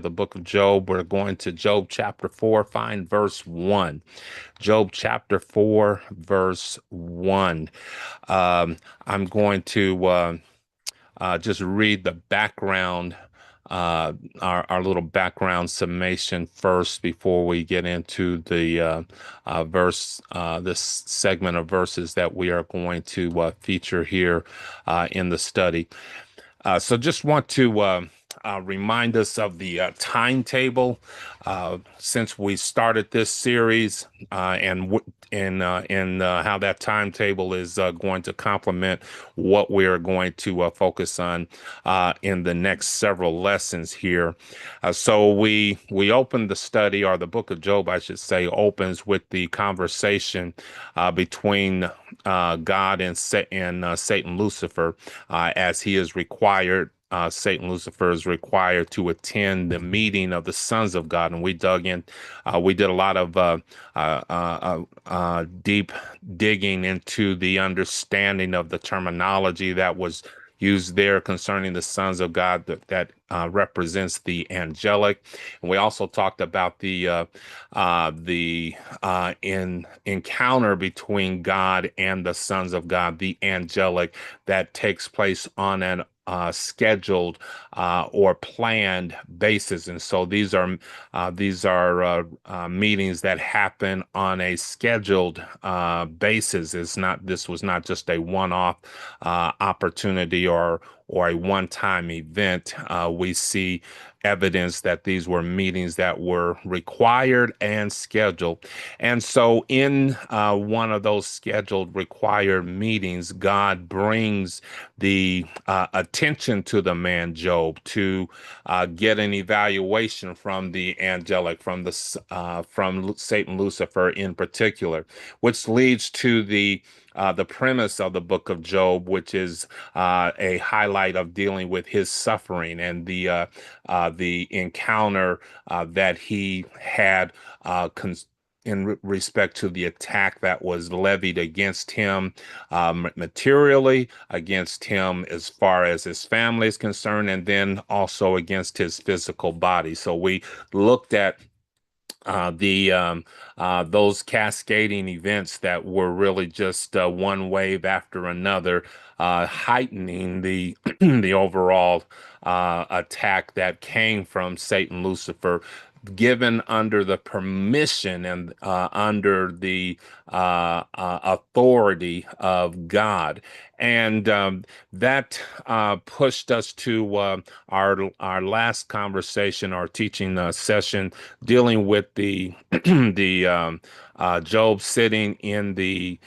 the book of Job. We're going to Job chapter 4, find verse 1. Job chapter 4, verse 1. Um, I'm going to just read the background, our little background summation first before we get into the this segment of verses that we are going to feature here in the study. So just want to remind us of the timetable since we started this series and how that timetable is going to complement what we are going to focus on in the next several lessons here. So we opened the study, or the book of Job, I should say, opens with the conversation between God and Satan Lucifer, as he is required. Satan Lucifer is required to attend the meeting of the sons of God, and we dug in. We did a lot of deep digging into the understanding of the terminology that was used there concerning the sons of God that represents the angelic. And we also talked about the encounter between God and the sons of God, the angelic, that takes place on an scheduled or planned basis. And so these are meetings that happen on a scheduled basis. This was not just a one-off opportunity or a one-time event. We see evidence that these were meetings that were required and scheduled. And so, in one of those scheduled required meetings, God brings the attention to the man Job to get an evaluation from the angelic, from Satan Lucifer in particular, which leads to the premise of the book of Job, which is a highlight of dealing with his suffering and the encounter that he had in respect to the attack that was levied against him, materially, against him as far as his family is concerned, and then also against his physical body. So we looked at the those cascading events that were really just one wave after another, heightening the the overall attack that came from Satan Lucifer, given under the permission and under the authority of God. And that pushed us to our last conversation, our teaching session, dealing with the Job sitting in the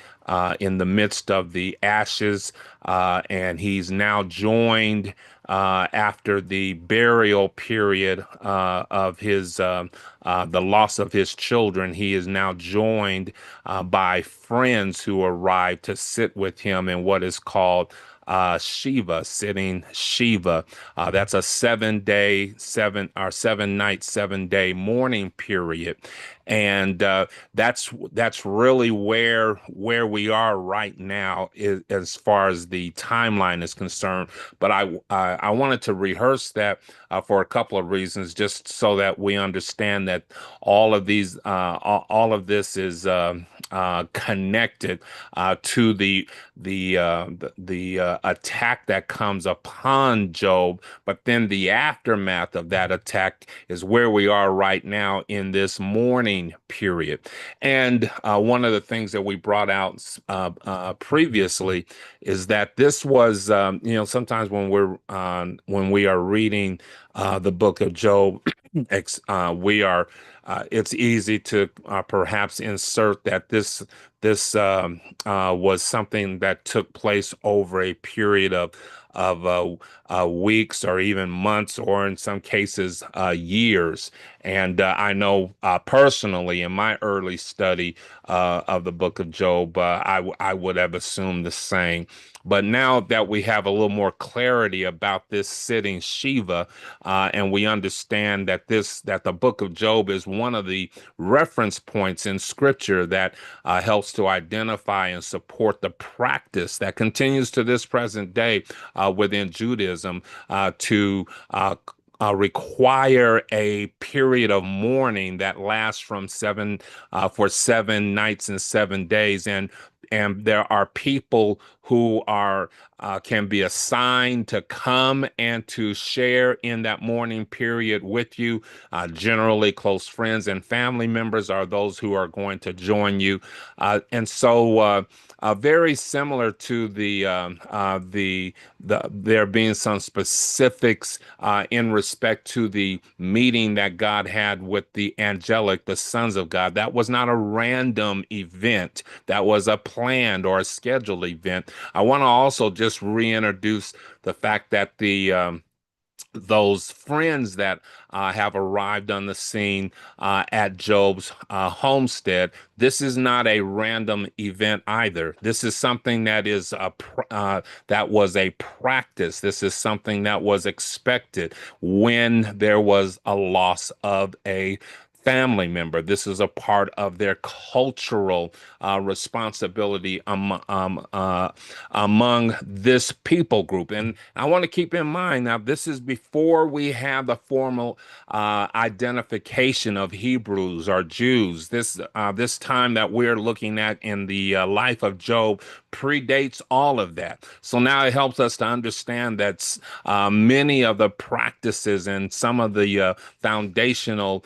midst of the ashes, and he's now joined after the burial period of his the loss of his children. He is now joined by friends who arrive to sit with him in what is called Shiva, sitting Shiva. That's a 7 day, 7 night, 7 day mourning period. And that's really where we are right now as far as the timeline is concerned. But I wanted to rehearse that for a couple of reasons, just so that we understand that all of this is connected to the attack that comes upon Job, but then the aftermath of that attack is where we are right now in this mourning period. And one of the things that we brought out previously is that this was, sometimes when we are reading the book of Job, we are. It's easy to perhaps insert that this was something that took place over a period of weeks or even months, or in some cases years. And I know personally, in my early study of the book of Job, I would have assumed the same. But now that we have a little more clarity about this sitting Shiva, and we understand that the book of Job is one of the reference points in Scripture that helps to identify and support the practice that continues to this present day within Judaism to require a period of mourning that lasts from for 7 nights and 7 days, and there are people who are can be assigned to come and to share in that mourning period with you. Generally, close friends and family members are those who are going to join you, and so very similar to there being some specifics in respect to the meeting that God had with the angelic, the sons of God. That was not a random event. That was a planned or a scheduled event. I want to also just reintroduce the fact that the those friends that have arrived on the scene at Job's homestead. This is not a random event either. This is something that is that was a practice. This is something that was expected when there was a loss of a family member. This is a part of their cultural responsibility among this people group. And I want to keep in mind now, this is before we have the formal identification of Hebrews or Jews. This time that we're looking at in the life of Job predates all of that. So now it helps us to understand that many of the practices and some of the foundational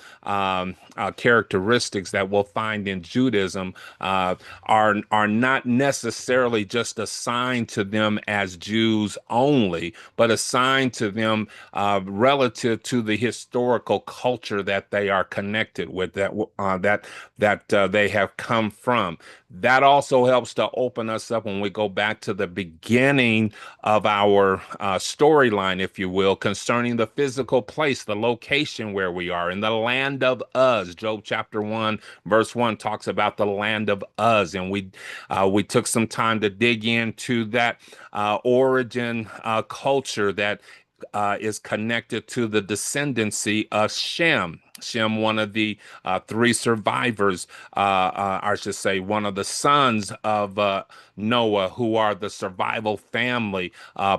characteristics that we'll find in Judaism are not necessarily just assigned to them as Jews only, but assigned to them relative to the historical culture that they are connected with, that they have come from. That also helps to open us up when we go back to the beginning of our storyline, if you will, concerning the physical place, the location where we are in the land of Uz. Job chapter 1, verse 1 talks about the land of Uz, and we took some time to dig into that origin culture that is connected to the descendancy of Shem. Shem, one of the three survivors, I should say, one of the sons of Noah, who are the survival family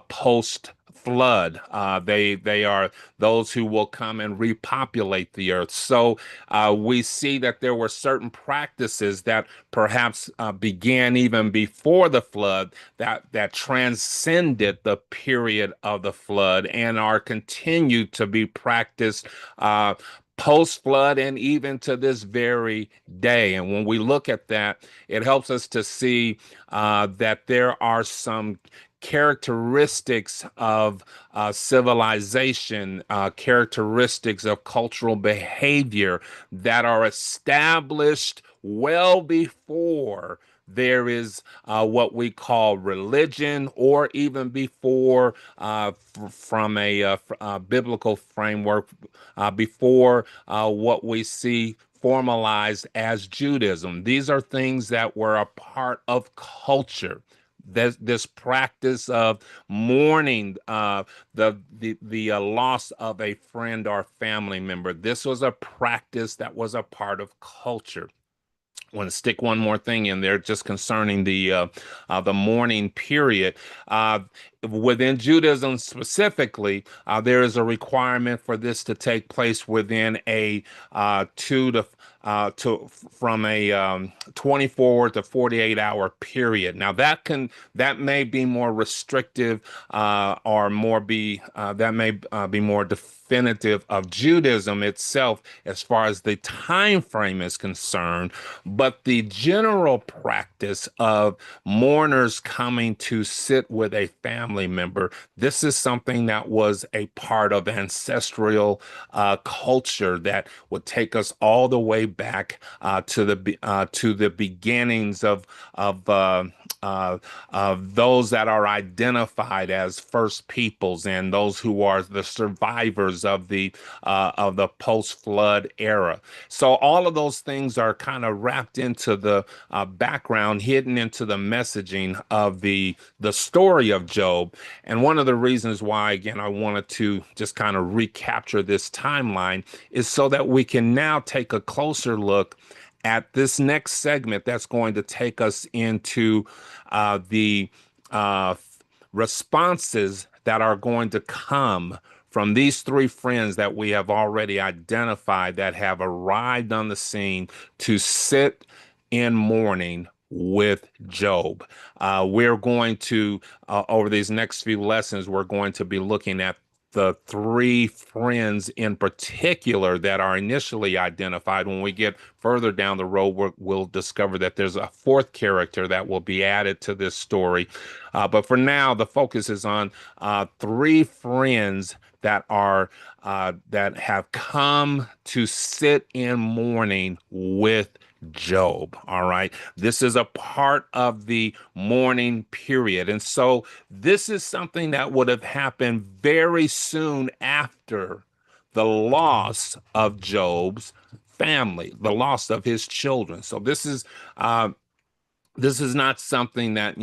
post flood. They are those who will come and repopulate the earth. So we see that there were certain practices that perhaps began even before the flood that transcended the period of the flood and are continued to be practiced post flood and even to this very day. And when we look at that, it helps us to see that there are some characteristics of civilization, characteristics of cultural behavior that are established well before there is what we call religion, or even before, from a biblical framework, before what we see formalized as Judaism. These are things that were a part of culture. This practice of mourning the loss of a friend or family member. This was a practice that was a part of culture. I want to stick one more thing in there, just concerning the mourning period. Uh, Within Judaism specifically, there is a requirement for this to take place within a two to from a 24 to 48 hour period. Now that may be more restrictive, or more be that may be more definitive of Judaism itself as far as the time frame is concerned, but the general practice of mourners coming to sit with a family member, this is something that was a part of ancestral culture that would take us all the way back to the beginnings of those that are identified as first peoples and those who are the survivors of the post-flood era. So all of those things are kind of wrapped into the background, hidden into the messaging of the story of Job. And one of the reasons why, again, I wanted to just kind of recapture this timeline is so that we can now take a closer look at this next segment that's going to take us into the responses that are going to come from these three friends that we have already identified that have arrived on the scene to sit in mourning with Job. We're going to, over these next few lessons, we're going to be looking at the three friends in particular that are initially identified. When we get further down the road, we'll discover that there's a fourth character that will be added to this story. But for now, the focus is on three friends that have come to sit in mourning with Job. All right. This is a part of the mourning period. And so this is something that would have happened very soon after the loss of Job's family, the loss of his children. So uh, this is not something that,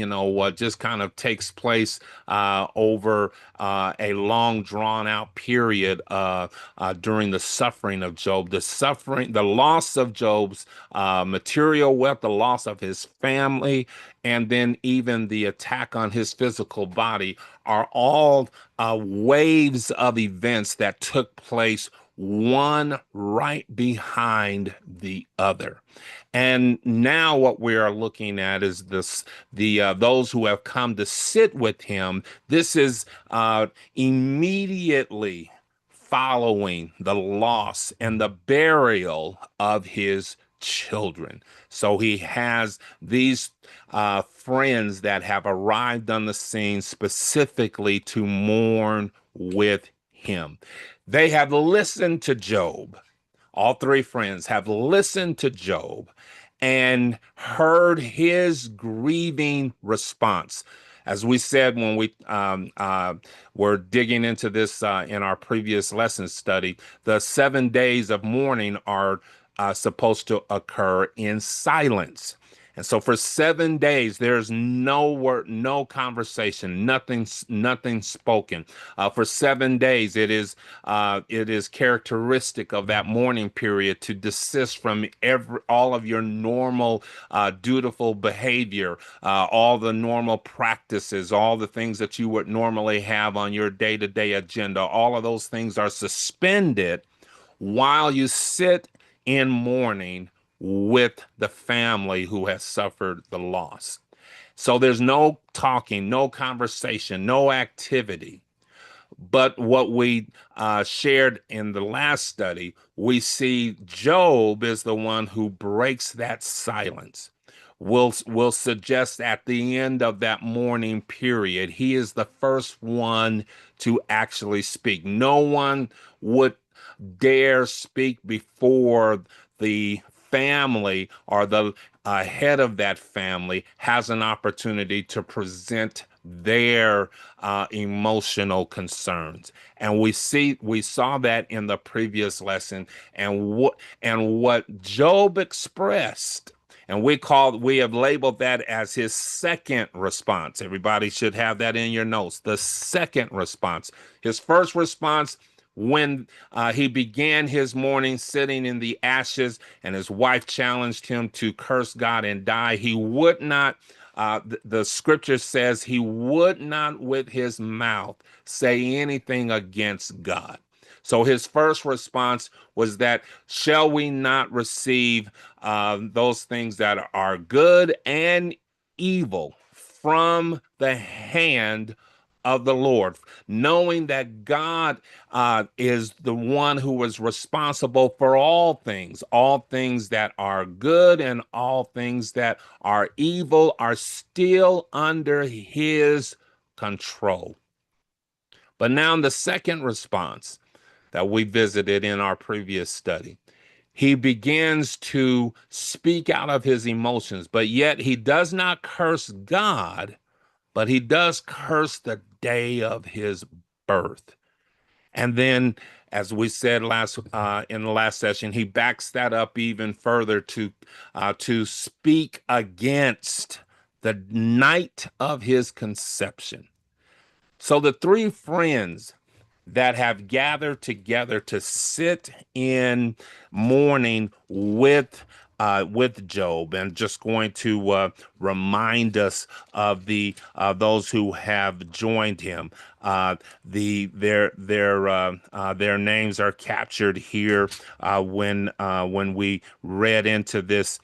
just kind of takes place over a long drawn out period during the suffering of Job. The loss of Job's material wealth, the loss of his family, and then even the attack on his physical body are all waves of events that took place, one right behind the other. And now what we are looking at is the those who have come to sit with him. This is immediately following the loss and the burial of his children. So he has these friends that have arrived on the scene specifically to mourn with him. They have listened to Job. All three friends have listened to Job and heard his grieving response. As we said when we were digging into this in our previous lesson study, the 7 days of mourning are supposed to occur in silence. And so for 7 days, there's no word, no conversation, nothing spoken. For 7 days, it is characteristic of that mourning period to desist from all of your normal, dutiful behavior, all the normal practices, all the things that you would normally have on your day-to-day agenda. All of those things are suspended while you sit in mourning with the family who has suffered the loss. So there's no talking, no conversation, no activity. But what we shared in the last study, we see Job is the one who breaks that silence. We'll suggest at the end of that mourning period, he is the first one to actually speak. No one would dare speak before the family or the head of that family has an opportunity to present their emotional concerns. And we saw that in the previous lesson, and what Job expressed, and we have labeled that as his second response. Everybody should have that in your notes. The second response. His first response, when he began his morning sitting in the ashes and his wife challenged him to curse God and die, he would not, the scripture says he would not with his mouth say anything against God. So his first response was that, shall we not receive those things that are good and evil from the hand of the Lord, knowing that God is the one who is responsible for all things that are good and all things that are evil are still under his control. But now the second response that we visited in our previous study, he begins to speak out of his emotions, but yet he does not curse God, but he does curse the day of his birth. And then, as we said in the last session, he backs that up even further to speak against the night of his conception. So the three friends that have gathered together to sit in mourning with with Job, and just going to remind us of the those who have joined him. Their names are captured here when we read into this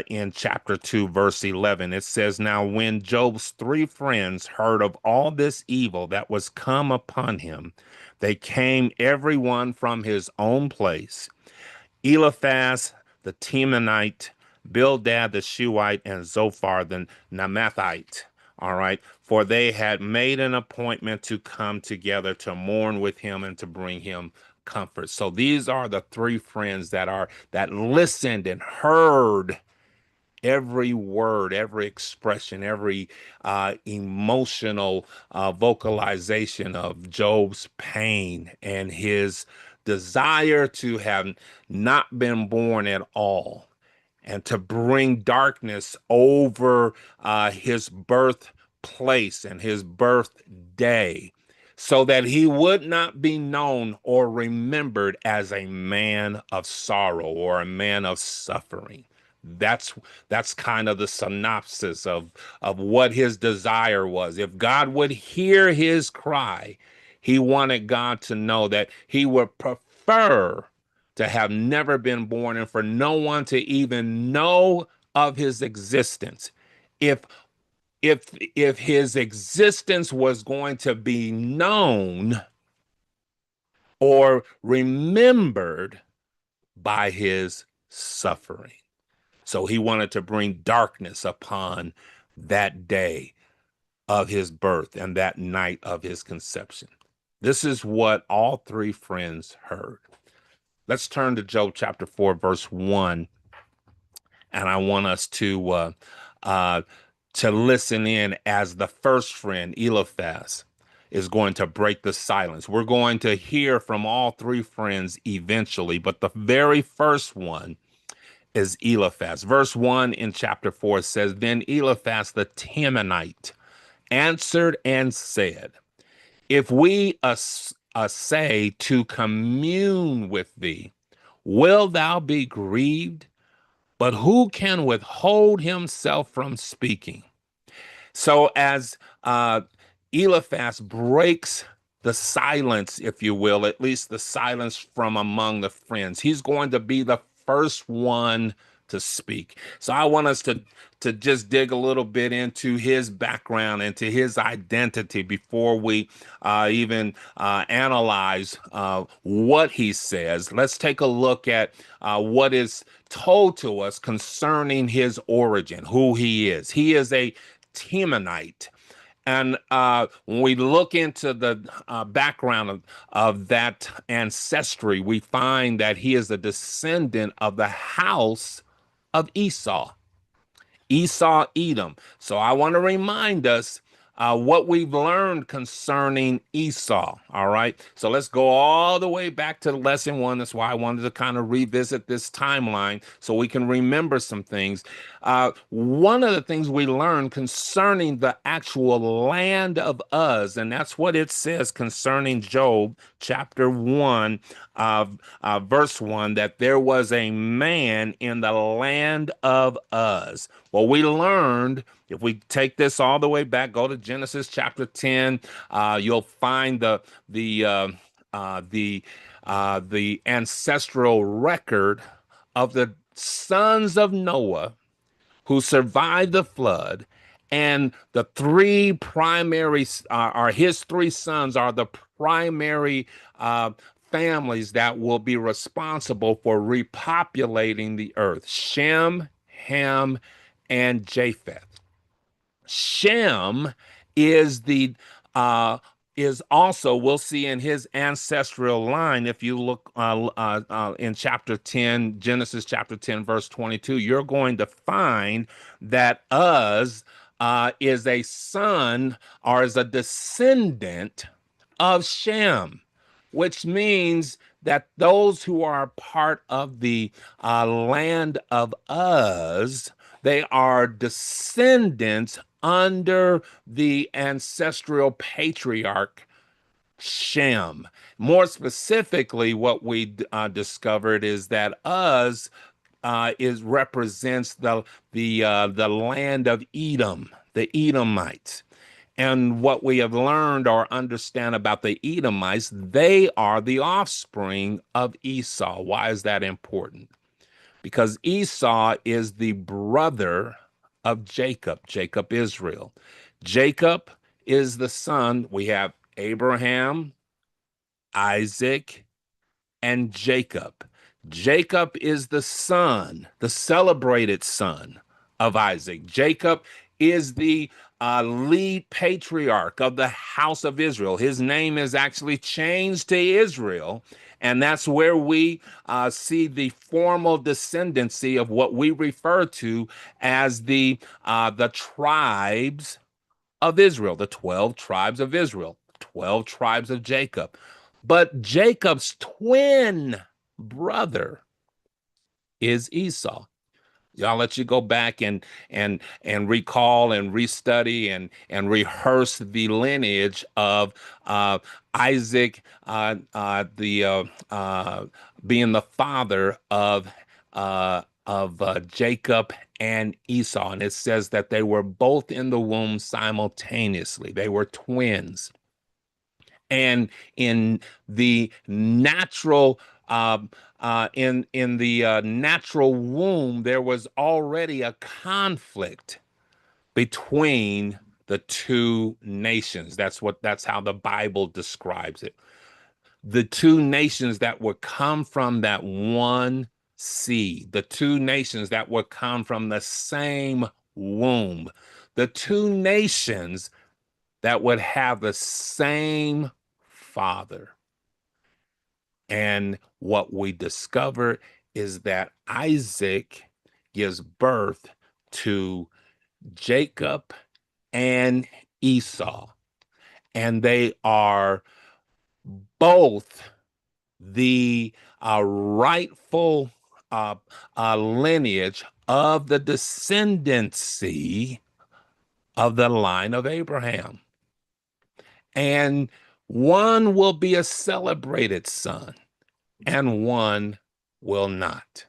in chapter 2, verse 11. It says, "Now when Job's three friends heard of all this evil that was come upon him, they came every one from his own place. Eliphaz the Temanite, Bildad the Shuhite, and Zophar the Naamathite. All right, for they had made an appointment to come together to mourn with him and to bring him comfort." So these are the three friends that listened and heard every word, every expression, every emotional vocalization of Job's pain and his desire to have not been born at all, and to bring darkness over his birthplace and his birthday, so that he would not be known or remembered as a man of sorrow or a man of suffering. That's that's kind of the synopsis of what his desire was. If God would hear his cry, he wanted God to know that he would prefer to have never been born and for no one to even know of his existence. If if his existence was going to be known or remembered by his suffering. So he wanted to bring darkness upon that day of his birth and that night of his conception. This is what all three friends heard. Let's turn to Job chapter 4, verse 1, and I want us uh, to listen in as the first friend, Eliphaz, is going to break the silence. We're going to hear from all three friends eventually, but the very first one is Eliphaz. Verse 1 in chapter 4 says, "Then Eliphaz the Temanite answered and said, If we essay to commune with thee, will thou be grieved? But who can withhold himself from speaking?" So as Eliphaz breaks the silence, if you will, at least the silence from among the friends, he's going to be the first one to speak. So I want us to just dig a little bit into his background and to his identity before we even analyze what he says. Let's take a look at what is told to us concerning his origin, who he is. He is a Temanite. And when we look into the background of that ancestry, we find that he is a descendant of the house of Esau. Esau, Edom. So I want to remind us what we've learned concerning Esau. All right. So let's go all the way back to lesson one. That's why I wanted to kind of revisit this timeline so we can remember some things. One of the things we learned concerning the actual land of Uz, and that's what it says concerning Job chapter 1, verse 1, that there was a man in the land of Uz. Well, we learned, if we take this all the way back, go to Genesis chapter 10, you'll find the ancestral record of the sons of Noah who survived the flood, and the three primary are his three sons are the primary families that will be responsible for repopulating the earth: Shem, Ham, and Japheth. Shem is the is also, we'll see in his ancestral line, if you look in chapter 10, Genesis chapter 10, verse 22, you're going to find that Uz is a son or is a descendant of Shem, which means that those who are part of the land of Uz, they are descendants under the ancestral patriarch Shem. More specifically, what we discovered is that Uz is represents the land of Edom, the Edomites. And what we have learned or understand about the Edomites, they are the offspring of Esau. Why is that important? Because Esau is the brother of Jacob, Jacob Israel. Jacob is the son. We have Abraham, Isaac, and Jacob. Jacob is the son, the celebrated son of Isaac. Jacob is the lead patriarch of the house of Israel. His name is actually changed to Israel. And that's where we see the formal descendancy of what we refer to as the tribes of Israel, the 12 tribes of Israel, 12 tribes of Jacob. But Jacob's twin brother is Esau. I'll let you go back and recall and restudy and rehearse the lineage of Isaac, being the father of Jacob and Esau, and it says that they were both in the womb simultaneously. They were twins, and in the natural natural womb, there was already a conflict between the two nations. That's how the Bible describes it. The two nations that would come from that one seed, the two nations that would come from the same womb, the two nations that would have the same father. And what we discover is that Isaac gives birth to Jacob and Esau, and they are both the rightful lineage of the descendancy of the line of Abraham. And one will be a celebrated son, and one will not.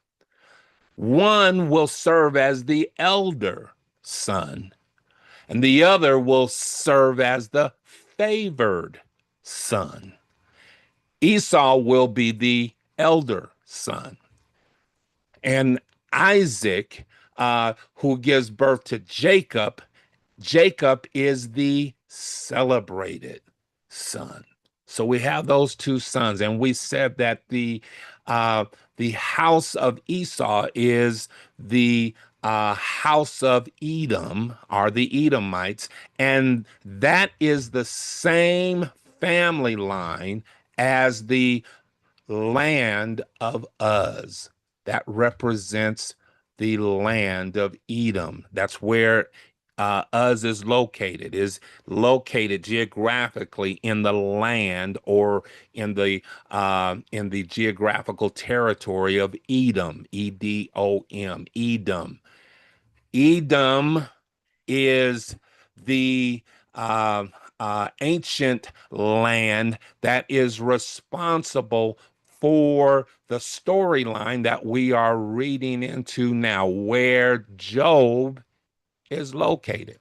One will serve as the elder son, and the other will serve as the favored son. Esau will be the elder son. And Isaac, who gives birth to Jacob, Jacob is the celebrated son. So we have those two sons, and we said that the house of Esau is the house of Edom, are the Edomites, and that is the same family line as the land of Uz. That represents the land of Edom. That's where Uz is located geographically in the land or in the geographical territory of Edom, Edom, Edom. Edom is the ancient land that is responsible for the storyline that we are reading into now, where Job is located.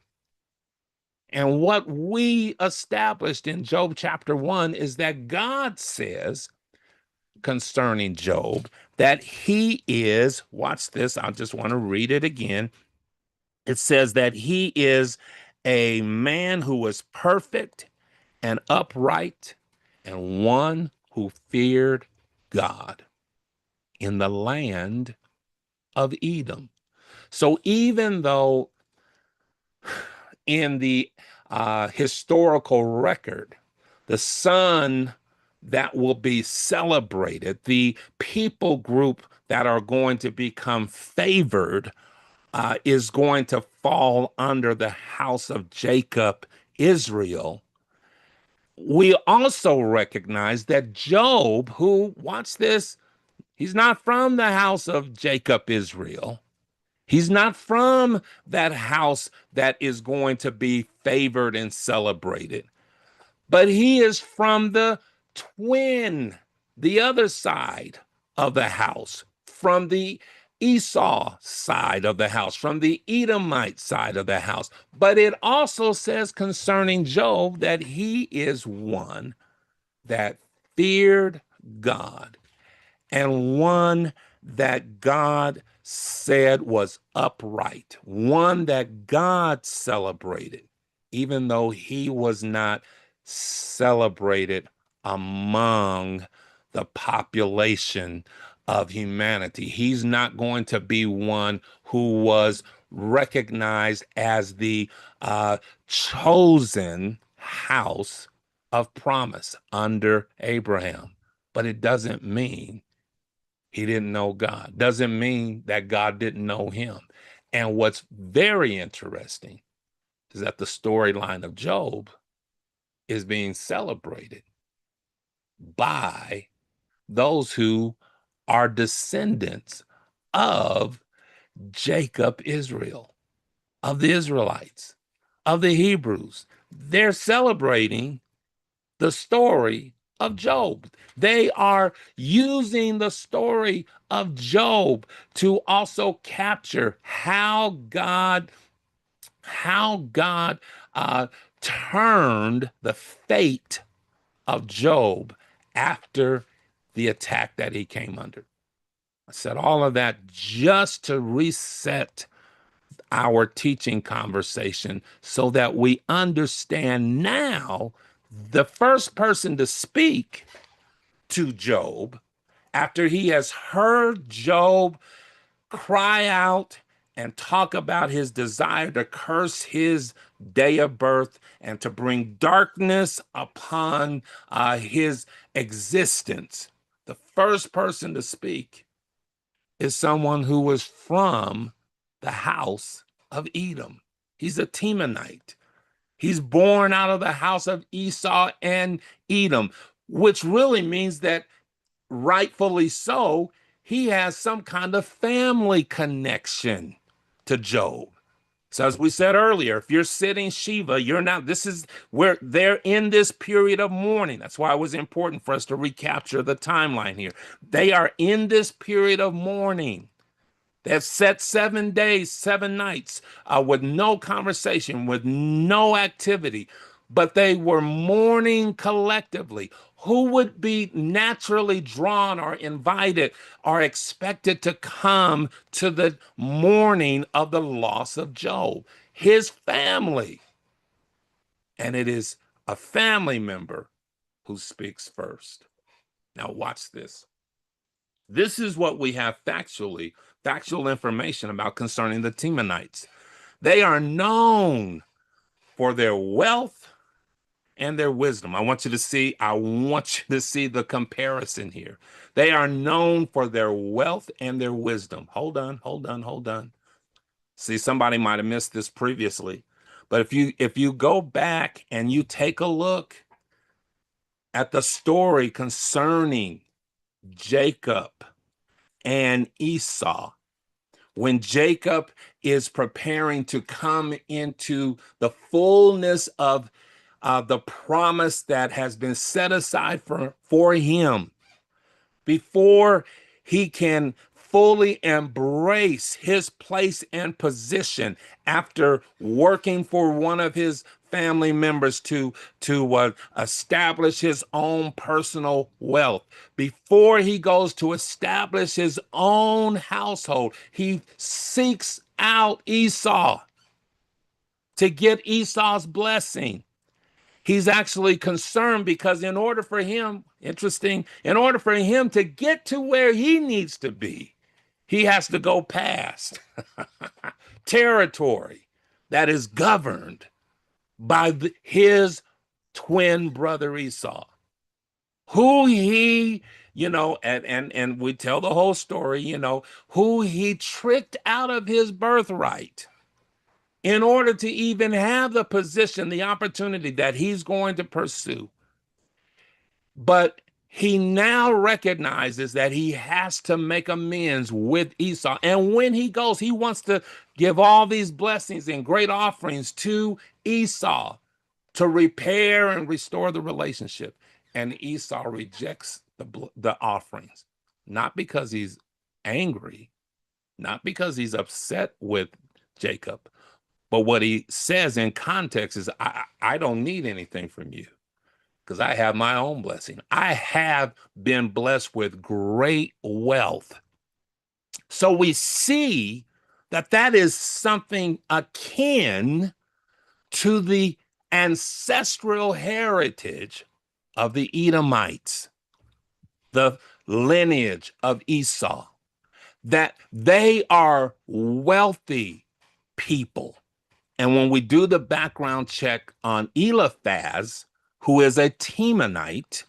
And what we established in Job chapter 1 is that God says concerning Job that he is, watch this, I just want to read it again. It says that he is a man who is perfect and upright and one who feared God in the land of Edom. So even though in the historical record, the son that will be celebrated, the people group that are going to become favored, is going to fall under the house of Jacob, Israel. We also recognize that Job, who, watch this, he's not from the house of Jacob, Israel. He's not from that house that is going to be favored and celebrated, but he is from the twin, the other side of the house, from the Esau side of the house, from the Edomite side of the house. But it also says concerning Job that he is one that feared God, and one that God said was upright, one that God celebrated, even though he was not celebrated among the population of humanity. He's not going to be one who was recognized as the chosen house of promise under Abraham. But it doesn't mean he didn't know God. Doesn't mean that God didn't know him. And what's very interesting is that the storyline of Job is being celebrated by those who are descendants of Jacob, Israel, of the Israelites, of the Hebrews. They're celebrating the story of Job. They are using the story of Job to also capture how God turned the fate of Job after the attack that he came under. I said all of that just to reset our teaching conversation so that we understand now the first person to speak to Job after he has heard Job cry out and talk about his desire to curse his day of birth and to bring darkness upon his existence. The first person to speak is someone who was from the house of Edom. He's a Temanite. He's born out of the house of Esau and Edom, which really means that rightfully so, he has some kind of family connection to Job. So as we said earlier, if you're sitting Shiva, you're not, this is where they're in this period of mourning. That's why it was important for us to recapture the timeline here. They are in this period of mourning. They've set 7 days, 7 nights with no conversation, with no activity, but they were mourning collectively. Who would be naturally drawn or invited or expected to come to the mourning of the loss of Job? His family. And it is a family member who speaks first. Now watch this. This is what we have factual information about concerning the Temanites. They are known for their wealth and their wisdom. I want you to see the comparison here. They are known for their wealth and their wisdom. Hold on. See, somebody might have missed this previously. But if you go back and you take a look at the story concerning Jacob and Esau, when Jacob is preparing to come into the fullness of the promise that has been set aside for him, before he can fully embrace his place and position after working for one of his family members to establish his own personal wealth. Before he goes to establish his own household, he seeks out Esau to get Esau's blessing. He's actually concerned because in order for him to get to where he needs to be, he has to go past territory that is governed by his twin brother Esau, who he, and we tell the whole story, who he tricked out of his birthright in order to even have the position, the opportunity that he's going to pursue. But he now recognizes that he has to make amends with Esau. And when he goes, he wants to give all these blessings and great offerings to Esau to repair and restore the relationship. And Esau rejects the offerings, not because he's angry, not because he's upset with Jacob, but what he says in context is, I don't need anything from you because I have my own blessing. I have been blessed with great wealth. So we see that that is something akin to the ancestral heritage of the Edomites, the lineage of Esau, that they are wealthy people. And when we do the background check on Eliphaz, who is a Temanite,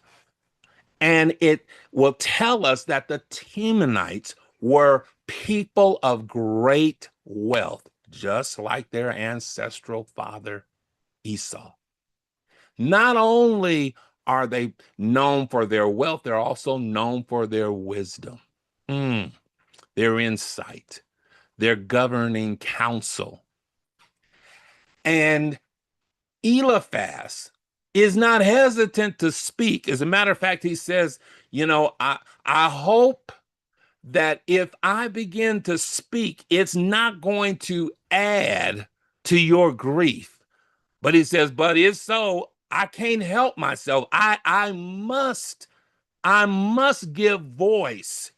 and it will tell us that the Temanites were people of great wealth, just like their ancestral father Esau. Not only are they known for their wealth, they're also known for their wisdom, their insight, their governing counsel. And Eliphaz is not hesitant to speak. As a matter of fact, he says, I hope that if I begin to speak, it's not going to add to your grief. But he says, but if so, I can't help myself. I must give voice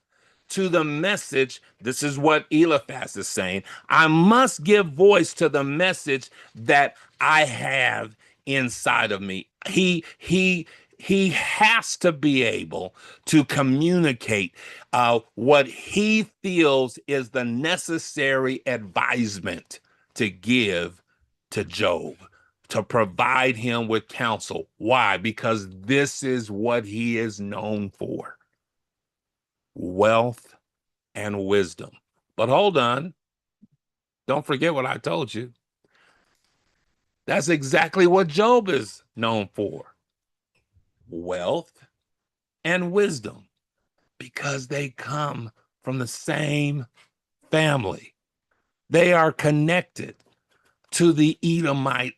to the message. This is what Eliphaz is saying. I must give voice to the message that I have inside of me. He has to be able to communicate what he feels is the necessary advisement to give to Job, to provide him with counsel. Why? Because this is what he is known for: wealth and wisdom. But hold on, don't forget what I told you. That's exactly what Job is known for: wealth and wisdom, because they come from the same family. They are connected to the Edomite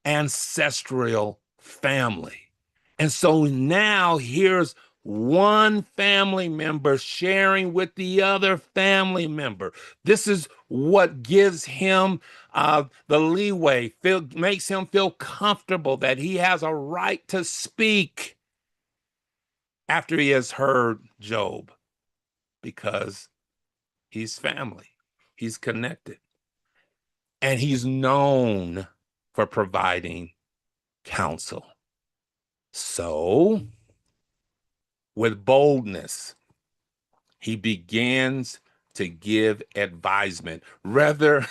ancestral family. And so now here's one family member sharing with the other family member. This is what gives him the leeway, makes him feel comfortable that he has a right to speak after he has heard Job, because he's family, he's connected, and he's known for providing counsel. So, with boldness, he begins to give advisement. Whether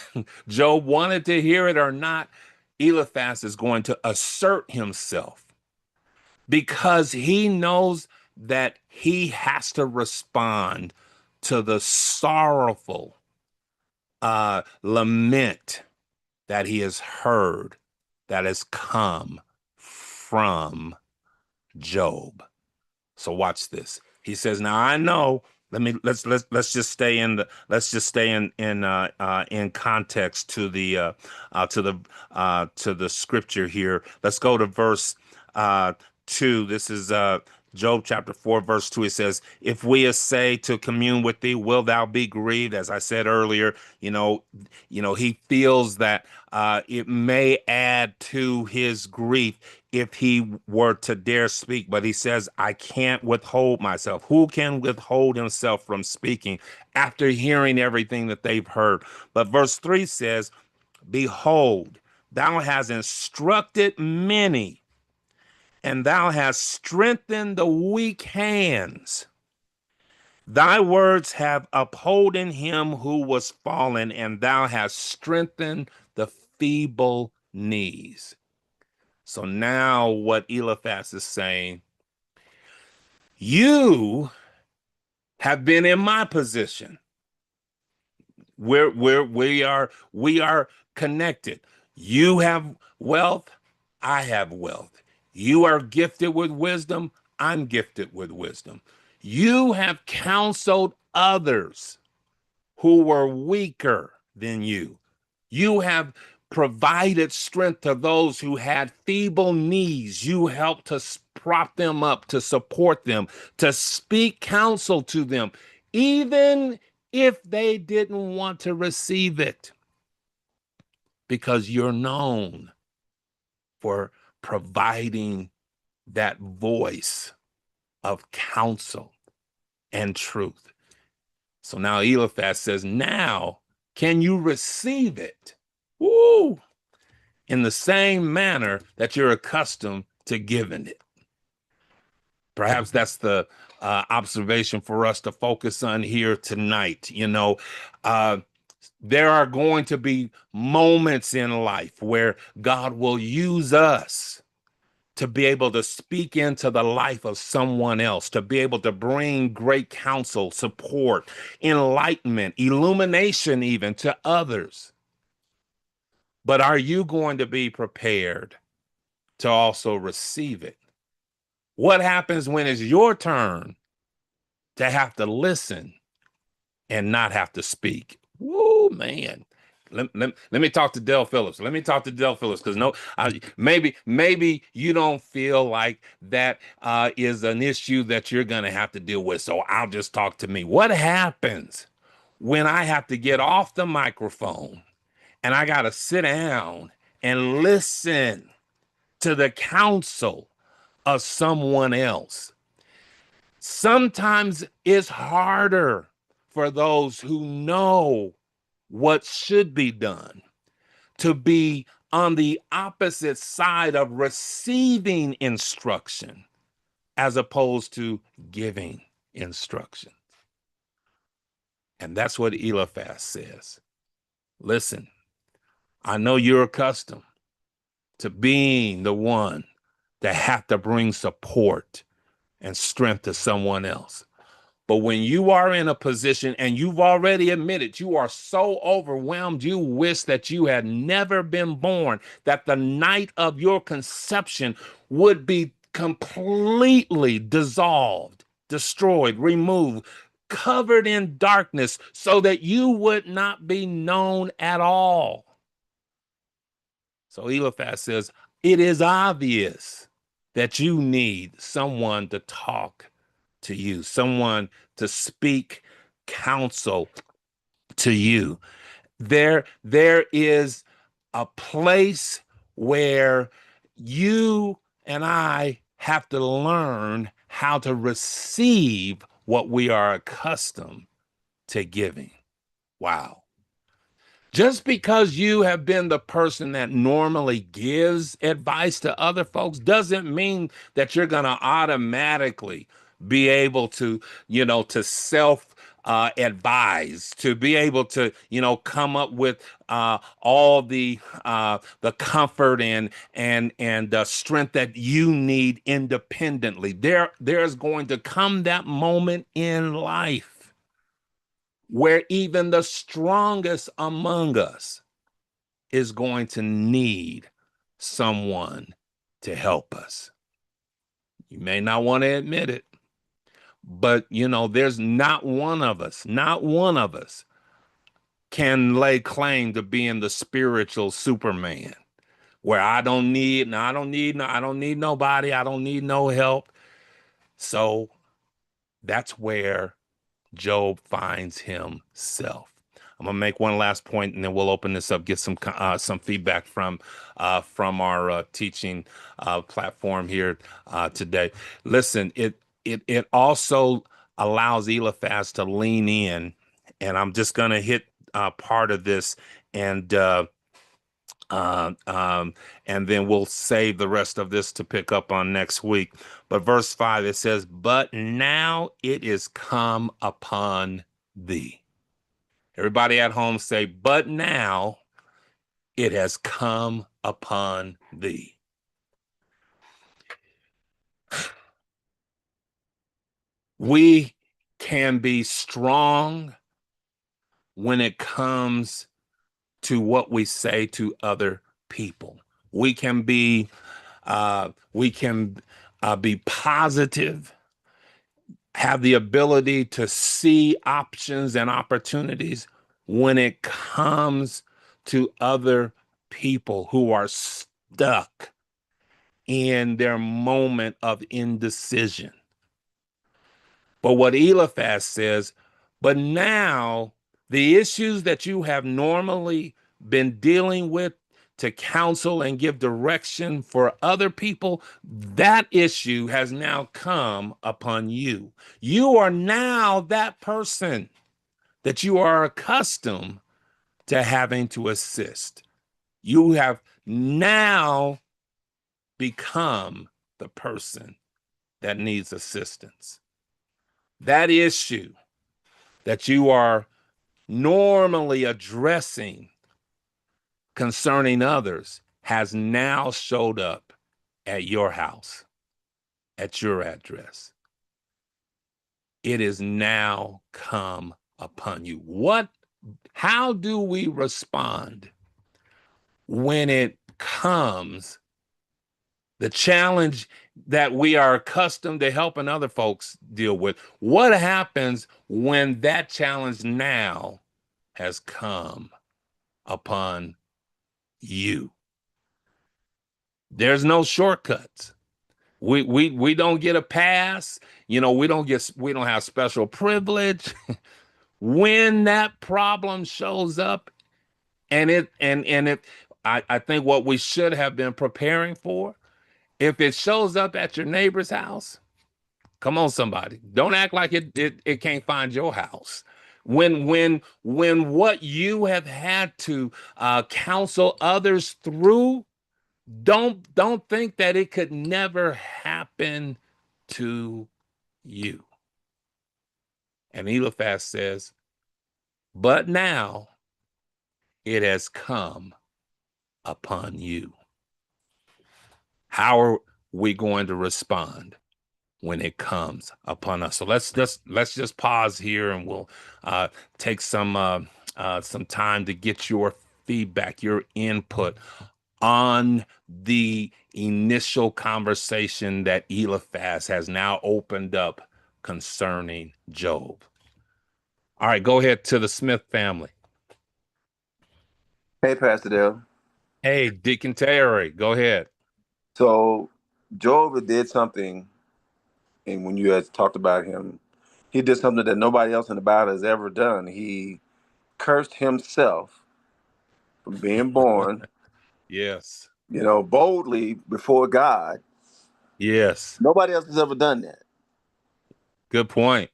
Job wanted to hear it or not, Eliphaz is going to assert himself because he knows that he has to respond to the sorrowful lament that he has heard, that has come from Job. So watch this. He says, "Now I know. Let's just stay in in context to the scripture here. Let's go to verse 2. This is Job chapter 4, verse 2. It says, "If we essay to commune with thee, will thou be grieved?" As I said earlier, he feels that it may add to his grief if he were to dare speak, but he says, I can't withhold myself. Who can withhold himself from speaking after hearing everything that they've heard? But verse 3 says, "Behold, thou hast instructed many, and thou hast strengthened the weak hands. Thy words have upholden him who was fallen, and thou hast strengthened the feeble knees." So now what Eliphaz is saying, you have been in my position. We are connected. You have wealth, I have wealth. You are gifted with wisdom, I'm gifted with wisdom. You have counseled others who were weaker than you. You have provided strength to those who had feeble knees. You helped to prop them up, to support them, to speak counsel to them, even if they didn't want to receive it, because you're known for providing that voice of counsel and truth. So now Eliphaz says, now can you receive it? Woo! In the same manner that you're accustomed to giving it. Perhaps that's the observation for us to focus on here tonight. Uh, there are going to be moments in life where God will use us to be able to speak into the life of someone else, to be able to bring great counsel, support, enlightenment, illumination even to others. But are you going to be prepared to also receive it? What happens when it's your turn to have to listen and not have to speak? Woo, man. Let me talk to Del Phillips. Let me talk to Del Phillips because maybe you don't feel like that is an issue that you're going to have to deal with. So I'll just talk to me. What happens when I have to get off the microphone and I got to sit down and listen to the counsel of someone else? Sometimes it's harder for those who know what should be done to be on the opposite side of receiving instruction as opposed to giving instruction. And that's what Eliphaz says. Listen, I know you're accustomed to being the one that have to bring support and strength to someone else. But when you are in a position and you've already admitted you are so overwhelmed, you wish that you had never been born, that the night of your conception would be completely dissolved, destroyed, removed, covered in darkness so that you would not be known at all. So Eliphaz says, it is obvious that you need someone to talk to you, someone to speak counsel to you. There is a place where you and I have to learn how to receive what we are accustomed to giving. Wow. Just because you have been the person that normally gives advice to other folks doesn't mean that you're going to automatically be able to, to self advise, to be able to, come up with all the comfort and strength that you need independently. There's going to come that moment in life where even the strongest among us is going to need someone to help us. You may not want to admit it, but there's not one of us can lay claim to being the spiritual Superman where I don't need nobody, I don't need no help. So that's where Job finds himself. I'm gonna make one last point, and then we'll open this up, get some feedback from our teaching platform here today. Listen, it also allows Eliphaz to lean in, and I'm just gonna hit part of this, and uh, um, and then we'll save the rest of this to pick up on next week. But verse 5, it says, "But now it is come upon thee." Everybody at home say, "But now it has come upon thee." We can be strong when it comes to what we say to other people. We can be positive, have the ability to see options and opportunities when it comes to other people who are stuck in their moment of indecision. But what Eliphaz says, But now the issues that you have normally been dealing with to counsel and give direction for other people, that issue has now come upon you. You are now that person that you are accustomed to having to assist. You have now become the person that needs assistance. That issue that you are normally addressing concerning others has now showed up at your house, at your address. It is now come upon you. How do we respond when it comes, the challenge that we are accustomed to helping other folks deal with? What happens when that challenge now has come upon you? There's no shortcuts. We don't get a pass. We don't have special privilege. When that problem shows up, I think what we should have been preparing for, if it shows up at your neighbor's house, come on, somebody. Don't act like it can't find your house. When what you have had to counsel others through, don't think that it could never happen to you. And Eliphaz says, but now it has come upon you. How are we going to respond when it comes upon us? So let's just pause here, and we'll take some time to get your feedback, your input on the initial conversation that Eliphaz has now opened up concerning Job. All right, go ahead to the Smith family. Hey, Pastor Dale. Hey, Deacon Terry, go ahead. So Job did something, and when you had talked about him, he did something that nobody else in the Bible has ever done. He cursed himself from being born, Yes. boldly before God. Yes. Nobody else has ever done that. Good point.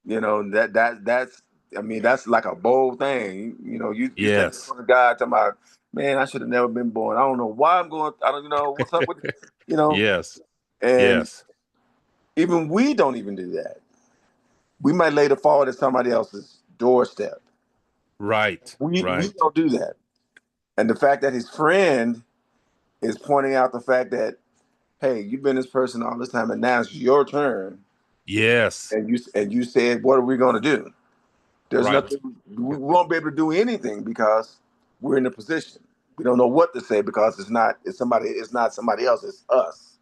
That's I mean, that's like a bold thing. You stand in Yes. front of God talking about, man, I should have never been born. I don't know why I'm going. I don't know what's up with, you know, Yes. and Yes. even we don't even do that. We might lay the fault at somebody else's doorstep. Right. We Right. don't do that. And the fact that his friend is pointing out the fact that, hey, you've been this person all this time, and now it's your turn, Yes. and you said, what are we going to do? There's Right. nothing. We won't be able to do anything because we're in a position. We don't know what to say because it's not. It's somebody. It's not somebody else. It's us.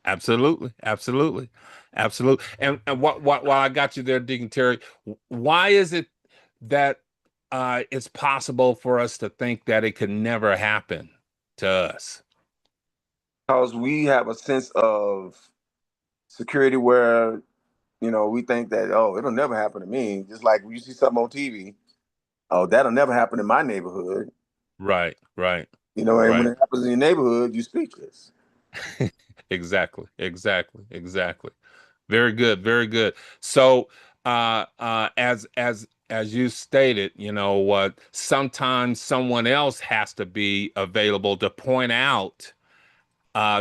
Absolutely. Absolutely. Absolutely. And while I got you there, Deacon Terry, why is it that it's possible for us to think that it could never happen to us? Because we have a sense of security where we think that, oh, it'll never happen to me. Just like when you see something on TV, oh, that'll never happen in my neighborhood. Right. Right. And when Right. it happens in your neighborhood, you speechless. Exactly. Exactly. Exactly. Very good. Very good. So, as you stated, what, sometimes someone else has to be available to point out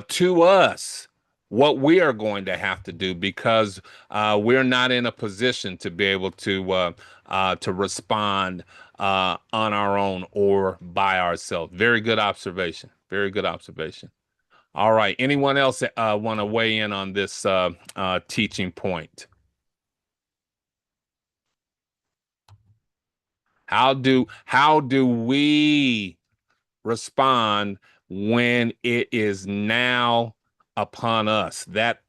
to us what we are going to have to do, because we're not in a position to be able to respond on our own or by ourselves. Very good observation. Very good observation. All right. Anyone else want to weigh in on this teaching point? How do we respond when it is now upon us? That's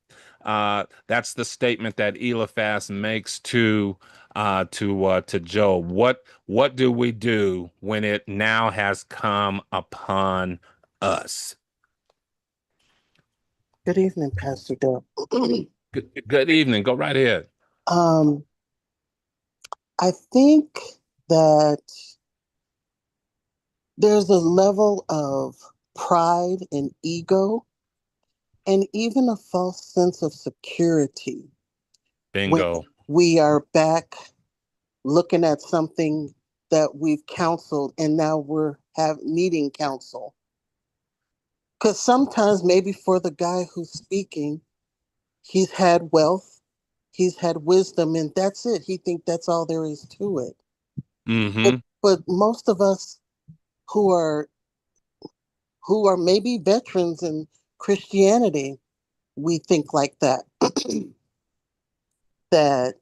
the statement that Eliphaz makes to Job. What do we do when it now has come upon us? Good evening, Pastor Dale. Good evening. Go right ahead. Um, I think that there's a level of pride and ego, and even a false sense of security when Bingo. we are back looking at something that we've counseled and now we're needing counsel. Because sometimes, maybe for the guy who's speaking, he's had wealth, he's had wisdom, and that's it. He think that's all there is to it. But Mm-hmm. most of us who are maybe veterans in Christianity, we think like that. That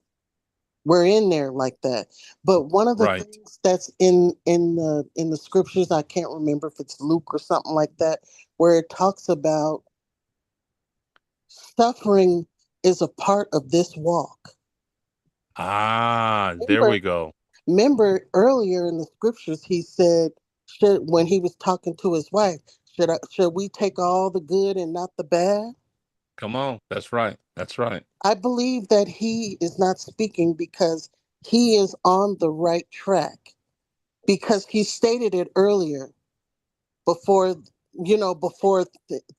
we're in there like that. But one of the Right. things that's in the scriptures, I can't remember if it's Luke or something like that, where it talks about suffering is a part of this walk. Ah, there Remember, we go. remember earlier in the scriptures, he said, should when he was talking to his wife, should we take all the good and not the bad? Come on. That's right. That's right. I believe that he is not speaking because he is on the right track, because he stated it earlier, before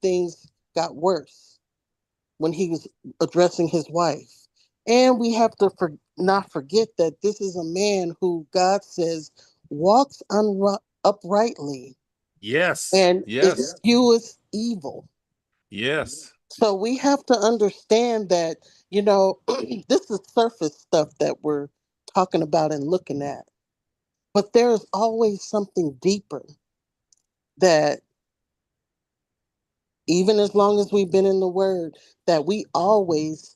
things got worse, when he was addressing his wife. And we have to not forget that this is a man who God says walks uprightly Yes. and Yes. escheweth evil. Yes. So we have to understand that, this is surface stuff that we're talking about and looking at. But there's always something deeper that, even as long as we've been in the Word, that we always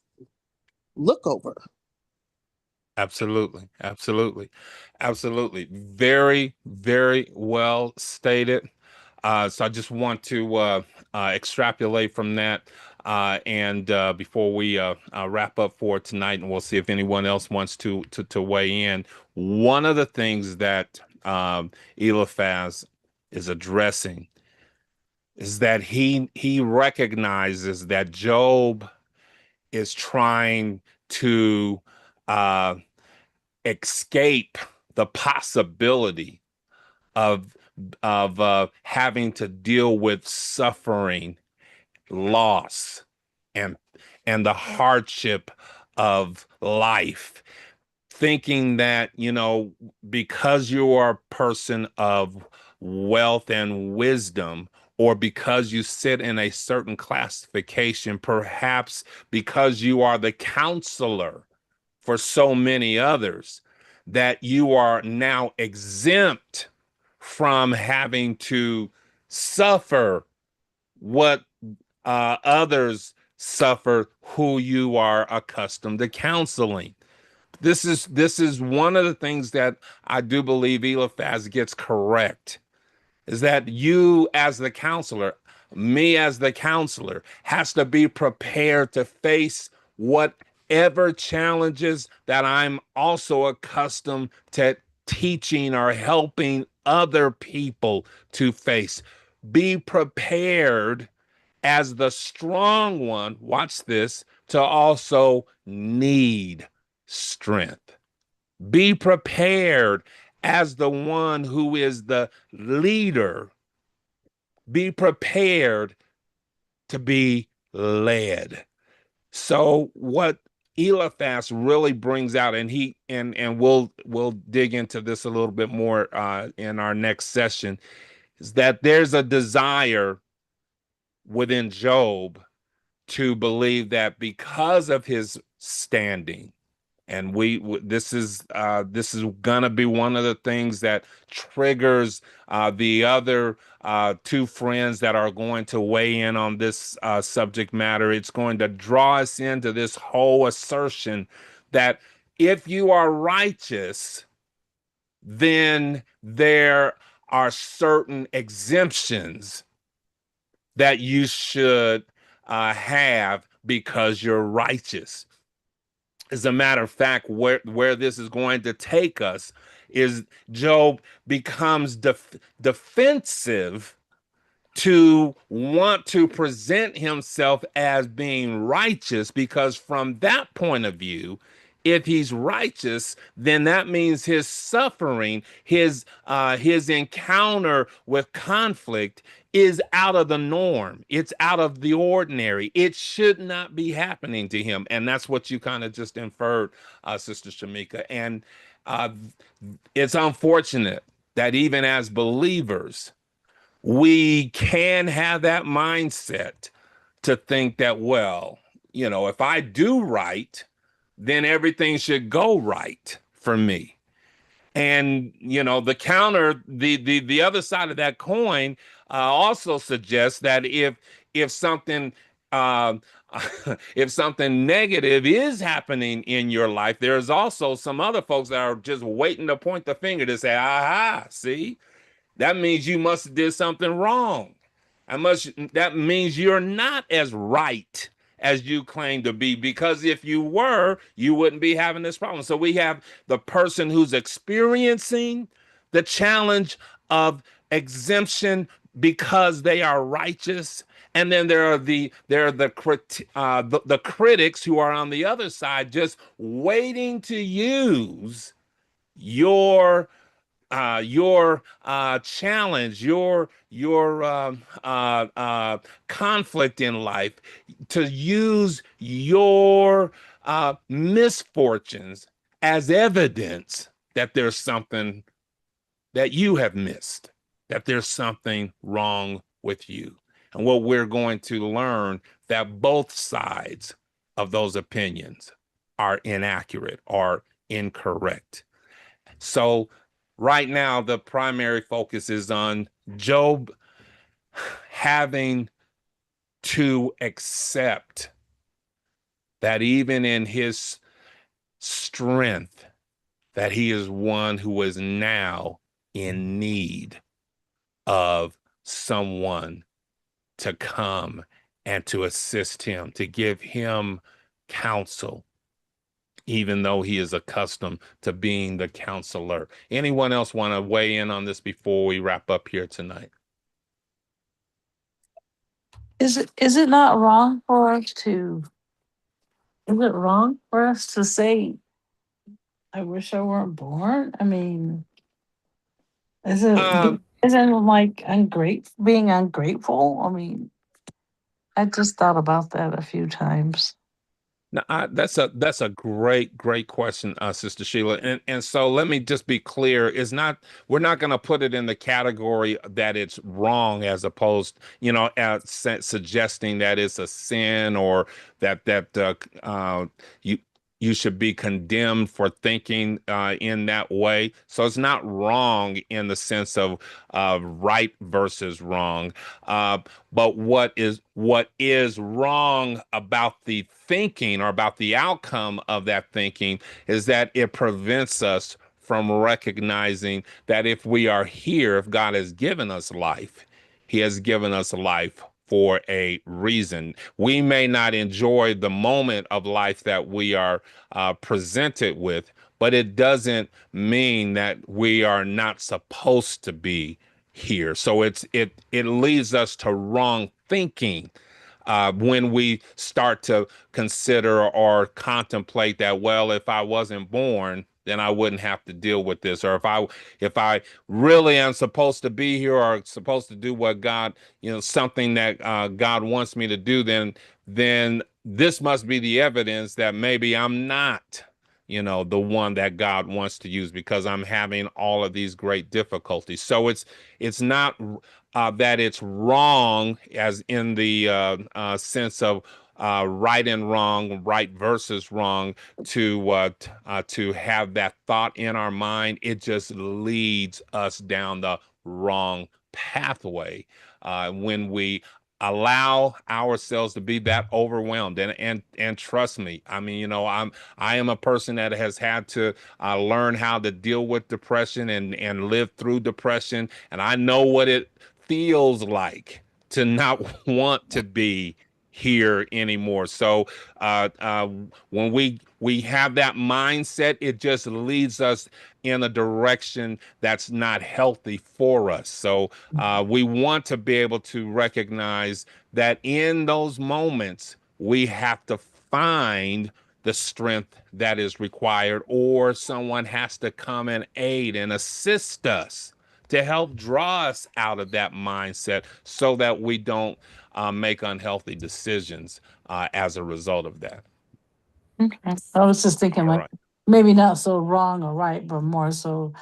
look over. Absolutely. Absolutely. Absolutely. Very, very well stated. So I just want to extrapolate from that. And before we wrap up for tonight, and we'll see if anyone else wants to weigh in. One of the things that Eliphaz is addressing is that he recognizes that Job is trying to uh, escape the possibility of having to deal with suffering, loss, and the hardship of life, thinking that, because you are a person of wealth and wisdom, or because you sit in a certain classification, perhaps because you are the counselor for so many others, that you are now exempt from having to suffer what others suffer who you are accustomed to counseling. This is one of the things that I do believe Eliphaz gets correct, is that you as the counselor, me as the counselor, has to be prepared to face whatever challenges that I'm also accustomed to teaching or helping other people to face. Be prepared as the strong one, watch this, to also need strength. Be prepared as the one who is the leader. Be prepared to be led. So what Eliphaz really brings out, and we'll dig into this a little bit more in our next session, is that there's a desire within Job to believe that because of his standing, and this is gonna be one of the things that triggers the other two friends that are going to weigh in on this subject matter. It's going to draw us into this whole assertion that if you are righteous, then there are certain exemptions that you should have because you're righteous. As a matter of fact, where this is going to take us is Job becomes defensive to want to present himself as being righteous, because from that point of view, if he's righteous, then that means his suffering, his encounter with conflict is out of the norm. It's out of the ordinary. It should not be happening to him. And that's what you kind of just inferred, Sister Shamika. And uh, it's unfortunate that even as believers, we can have that mindset to think that, well, if I do right, then everything should go right for me. And the counter, the other side of that coin, also suggests that if something uh, if something negative is happening in your life, there's also some other folks that are just waiting to point the finger to say, "Aha, see, that means you must have did something wrong. That means you're not as right as you claim to be, because if you were, you wouldn't be having this problem." So we have the person who's experiencing the challenge of exemption because they are righteous, and then there are the critics who are on the other side, just waiting to use your challenge, your conflict in life, to use your misfortunes as evidence that there's something that you have missed, that there's something wrong with you. And what we're going to learn, that both sides of those opinions are inaccurate or incorrect. So right now, the primary focus is on Job having to accept that even in his strength, that he is one who is now in need of someone to come and to assist him, to give him counsel, even though he is accustomed to being the counselor. Anyone else want to weigh in on this before we wrap up here tonight? Is it not wrong for us to is it wrong for us to say, I wish I weren't born? I mean, is it Um, isn't it like being ungrateful? I mean, I just thought about that a few times. No, that's a great question, Sister Sheila. And so let me just be clear: it's not we're not going to put it in the category that it's wrong, as opposed, suggesting that it's a sin, or that you you should be condemned for thinking in that way. So it's not wrong in the sense of right versus wrong. Uh, but what is wrong about the thinking, or about the outcome of that thinking, is that it prevents us from recognizing that if we are here, if God has given us life, He has given us life for a reason. We may not enjoy the moment of life that we are presented with, but it doesn't mean that we are not supposed to be here. So it leads us to wrong thinking when we start to consider or contemplate that, well, if I wasn't born, then I wouldn't have to deal with this. Or if I really am supposed to be here, or supposed to do what God, something that God wants me to do, then this must be the evidence that maybe I'm not, the one that God wants to use, because I'm having all of these great difficulties. So it's not that it's wrong, as in the sense of right and wrong, right versus wrong, to have that thought in our mind. It just leads us down the wrong pathway when we allow ourselves to be that overwhelmed. And trust me, I mean, I am a person that has had to learn how to deal with depression and live through depression, and I know what it feels like to not want to be here anymore. So when we have that mindset, it just leads us in a direction that's not healthy for us. So we want to be able to recognize that in those moments, we have to find the strength that is required, or someone has to come and aid and assist us to help draw us out of that mindset so that we don't make unhealthy decisions as a result of that. Okay. I was just thinking All like right. maybe not so wrong or right, but more so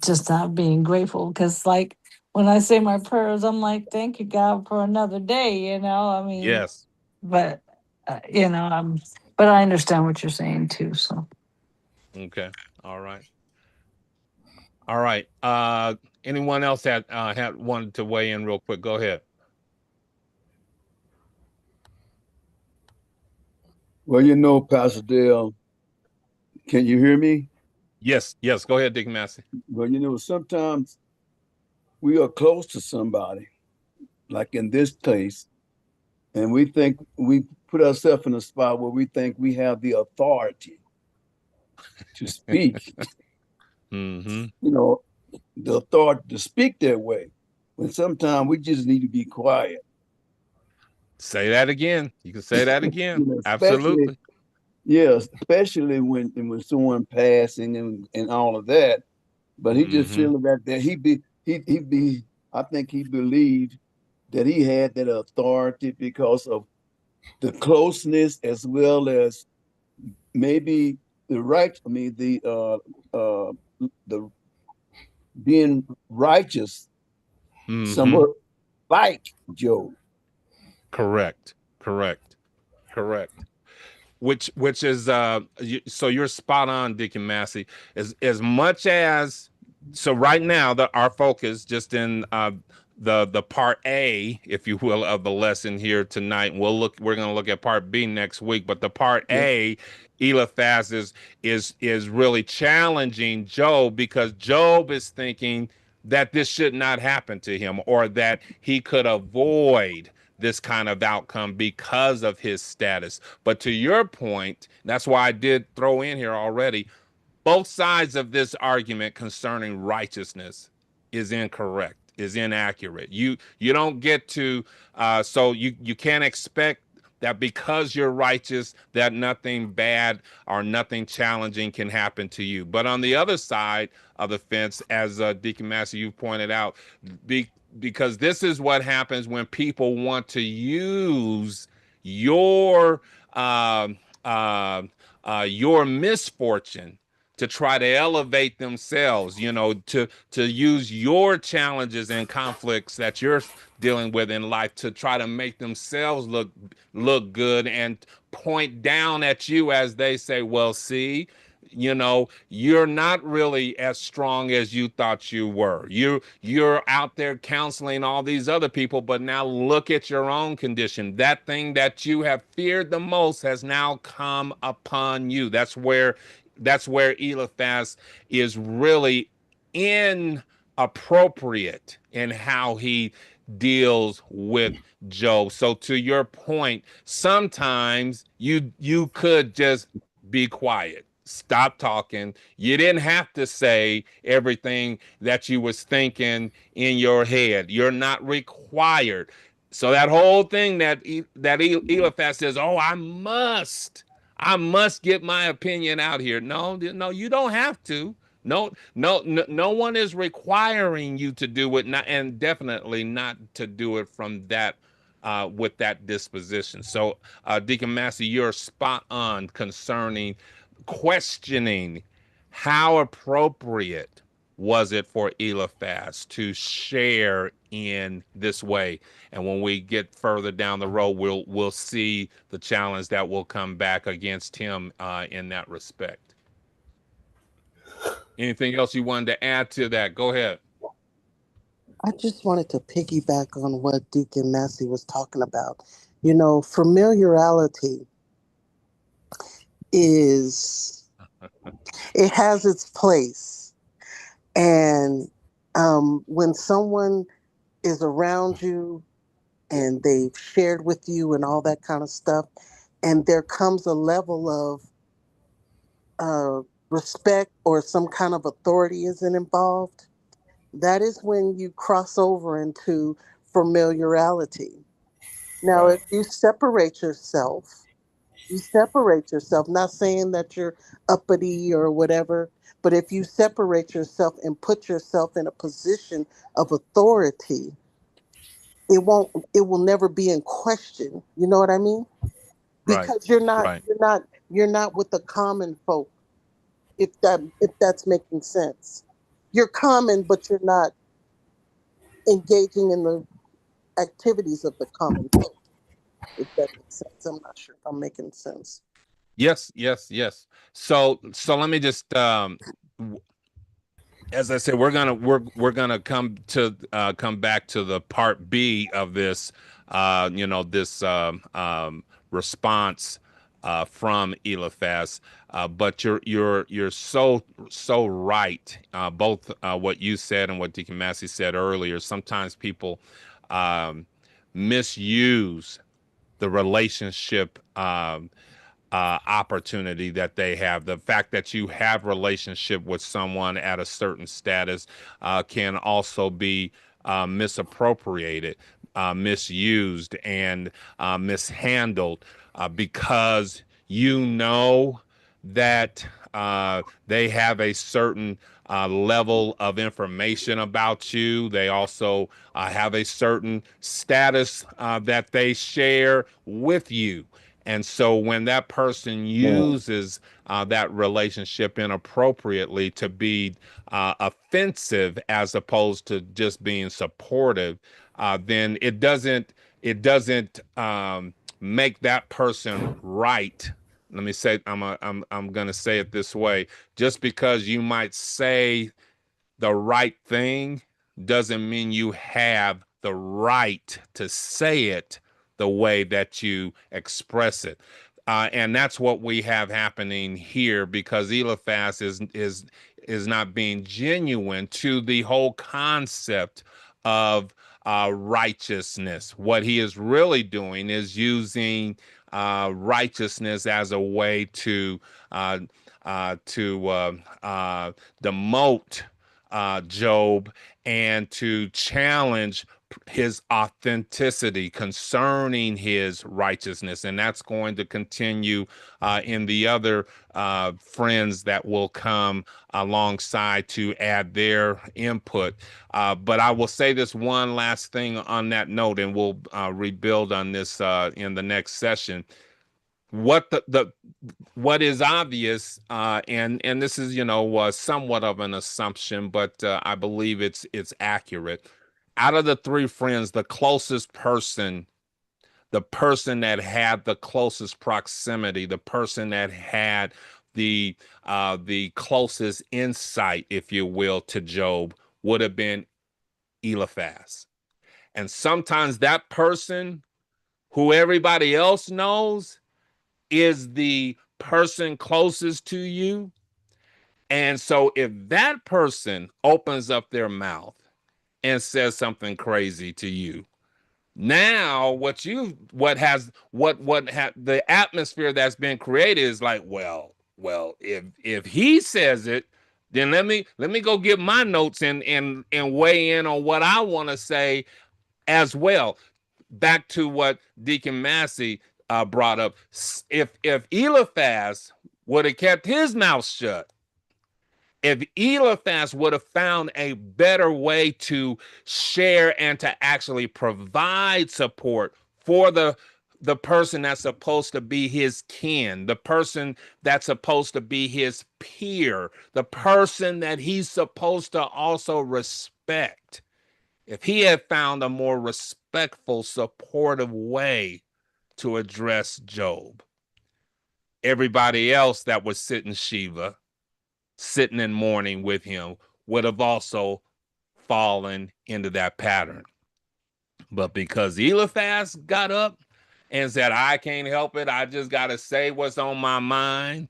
just not being grateful. Because like when I say my prayers, I'm like, thank you God for another day. I mean, Yes. but but I understand what you're saying too. So Okay. All right. All right. Anyone else had wanted to weigh in real quick? Go ahead. Well, Pastor Dale, can you hear me? Yes. Yes. Go ahead, Dick Massey. Well, sometimes we are close to somebody, like in this case, and we think we put ourselves in a spot where we think we have the authority to speak, Mm-hmm. you know, the authority to speak that way. When sometimes we just need to be quiet, Say that again. You can say that again. especially, Absolutely. especially when someone passing and all of that. But he just Mm-hmm. feeling that he I think he believed that he had that authority because of the closeness as well as maybe the right. I mean the being righteous Mm-hmm. somewhat like Job. Correct. Correct. Correct. Which is so you're spot on, Deacon Massey. As much as so right now our focus just in the part A, if you will, of the lesson here tonight. We're gonna look at part B next week, but the part Yeah. A, Eliphaz is really challenging Job because Job is thinking that this should not happen to him or that he could avoid this kind of outcome because of his status. But to your point, that's why I did throw in here already, both sides of this argument concerning righteousness is incorrect, is inaccurate. You don't get to so you can't expect that because you're righteous that nothing bad or nothing challenging can happen to you. But on the other side of the fence, as Deacon Massey you pointed out, be, because this is what happens when people want to use your um your misfortune to try to elevate themselves, to use your challenges and conflicts that you're dealing with in life to try to make themselves look good and point down at you as they say, well, see, you're not really as strong as you thought you were. You're out there counseling all these other people, but now look at your own condition. That thing that you have feared the most has now come upon you. That's where Eliphaz is really inappropriate in how he deals with Job. So to your point, sometimes you could just be quiet. Stop talking. You didn't have to say everything that you was thinking in your head. You're not required. So that whole thing that Eliphaz says, "Oh, I must get my opinion out here." No, no, you don't have to. No, no, no, no one is requiring you to do it, not, and definitely not to do it from that with that disposition. So, Deacon Massey, you're spot on concerning questioning how appropriate was it for Eliphaz to share in this way. And when we get further down the road, we'll see the challenge that will come back against him in that respect. Anything else you wanted to add to that? Go ahead. I just wanted to piggyback on what Deacon Massey was talking about. Familiarity is, it has its place. And when someone is around you and they've shared with you and all that kind of stuff, and there comes a level of uh, respect or some kind of authority isn't involved, that is when you cross over into familiarity. Now, Right. if you separate yourself You separate yourself, not saying that you're uppity or whatever, but if you separate yourself and put yourself in a position of authority, it will never be in question. You know what I mean? Right. Because you're not Right. you're not you're not with the common folk, if that's making sense. You're common, but you're not engaging in the activities of the common folk, if that makes sense. I'm not sure if I'm making sense. Yes, yes, yes. So let me just as I said, we're gonna come back to the part B of this, this response from Eliphaz. But you're so right. Both what you said and what Deacon Massey said earlier. Sometimes people um, misuse the relationship. Opportunity that they have. The fact that you have relationship with someone at a certain status can also be misappropriated, misused, and mishandled because you know that they have a certain level of information about you. They also have a certain status that they share with you. And so when that person Mm. uses that relationship inappropriately to be offensive as opposed to just being supportive, then it doesn't make that person right. Let me say I'm gonna say it this way. Just because you might say the right thing doesn't mean you have the right to say it the way that you express it. And that's what we have happening here because Eliphaz is not being genuine to the whole concept of righteousness. What he is really doing is using righteousness as a way uh, to demote Job and to challenge his authenticity concerning his righteousness. And that's going to continue in the other friends that will come alongside to add their input. But I will say this one last thing on that note, and we'll rebuild on this in the next session. What the what is obvious, and this is somewhat of an assumption, but I believe it's accurate. Out of the three friends, the closest person, the person that had the closest proximity, the person that had the closest insight, if you will, to Job would have been Eliphaz. And sometimes that person who everybody else knows is the person closest to you. And so if that person opens up their mouth and says something crazy to you, now the atmosphere that's been created is like, well, if he says it, then let me go get my notes and weigh in on what I want to say as well. Back to what Deacon Massey brought up. If Eliphaz would have kept his mouth shut, if Eliphaz would have found a better way to share and to actually provide support for the person that's supposed to be his kin, the person that's supposed to be his peer, the person that he's supposed to also respect. If he had found a more respectful, supportive way to address Job, everybody else that was sitting Shiva, sitting in mourning with him, would have also fallen into that pattern. But because Eliphaz got up and said, I can't help it, I just got to say what's on my mind,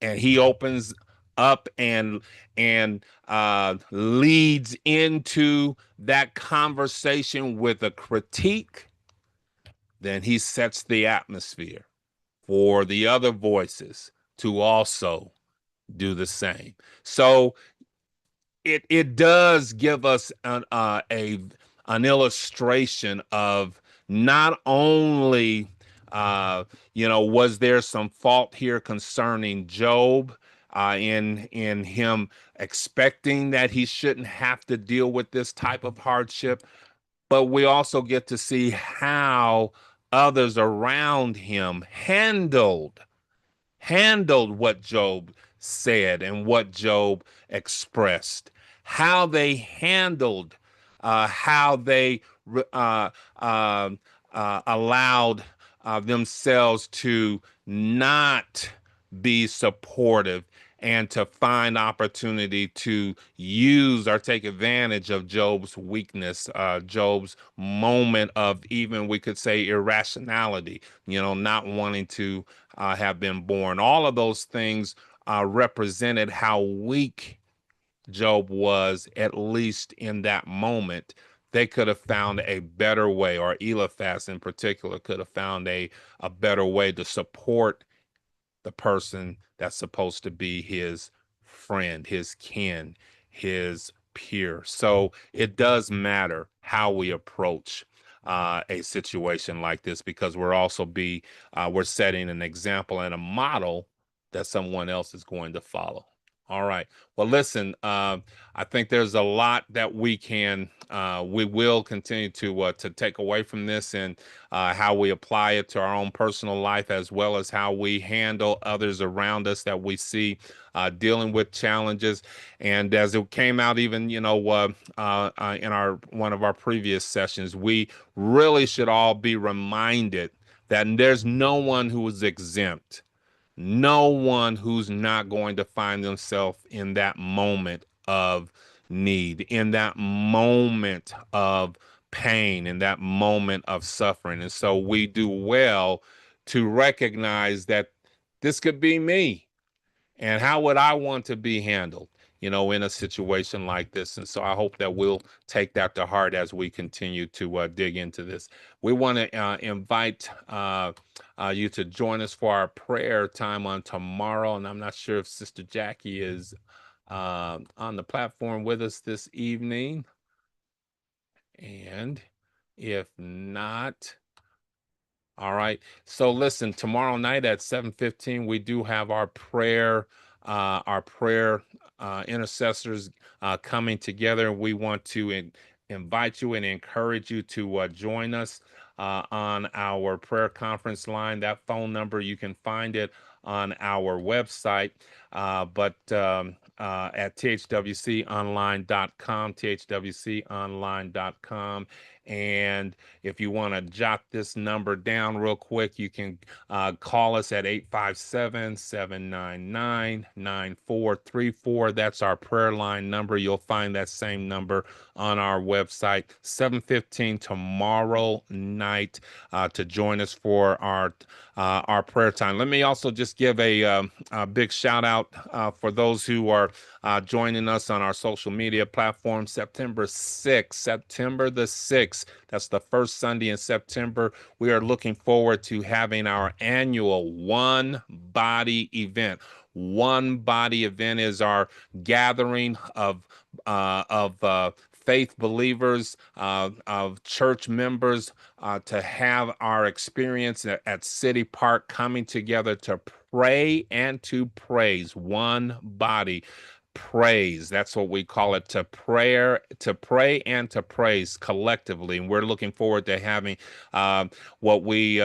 and he opens up and leads into that conversation with a critique, then he sets the atmosphere for the other voices to also do the same. So it does give us an illustration of not only Uh, was there some fault here concerning Job, in him expecting that he shouldn't have to deal with this type of hardship? But we also get to see how others around him handled what Job said and what Job expressed, how they handled, how they uh, uh, allowed themselves to not be supportive and to find opportunity to use or take advantage of Job's weakness, Job's moment of, even we could say, irrationality, not wanting to have been born. All of those things represented how weak Job was, at least in that moment. They could have found a better way, or Eliphaz in particular could have found a better way to support the person that's supposed to be his friend, his kin, his peer. So it does matter how we approach a situation like this, because we're setting an example and a model that someone else is going to follow. All right. Well, listen, I think there's a lot that we will continue to take away from this, and how we apply it to our own personal life, as well as how we handle others around us that we see dealing with challenges. And as it came out, even in our one of our previous sessions, we really should all be reminded that there's no one who is exempt, no one who's not going to find themselves in that moment of need, in that moment of pain, in that moment of suffering. And so we do well to recognize that this could be me. And how would I want to be handled, in a situation like this? And so I hope that we'll take that to heart as we continue to dig into this. We want to invite you to join us for our prayer time on tomorrow. And I'm not sure if Sister Jackie is on the platform with us this evening. And if not, all right. So listen, tomorrow night at 7:15, we do have our prayer intercessors coming together. We want to invite you and encourage you to join us on our prayer conference line. That phone number, you can find it on our website, but at thwconline.com, thwconline.com. And if you want to jot this number down real quick, you can call us at 857-799-9434. That's our prayer line number. You'll find that same number on our website. 7:15 tomorrow night to join us for our prayer time. Let me also just give a big shout out for those who are joining us on our social media platforms. September 6th, September the 6th. That's the first Sunday in September. We are looking forward to having our annual One Body event. One Body event is our gathering of faith believers, of church members, to have our experience at City Park, coming together to pray and to praise. One body. Praise. That's what we call it, to pray and to praise collectively. And we're looking forward to having what we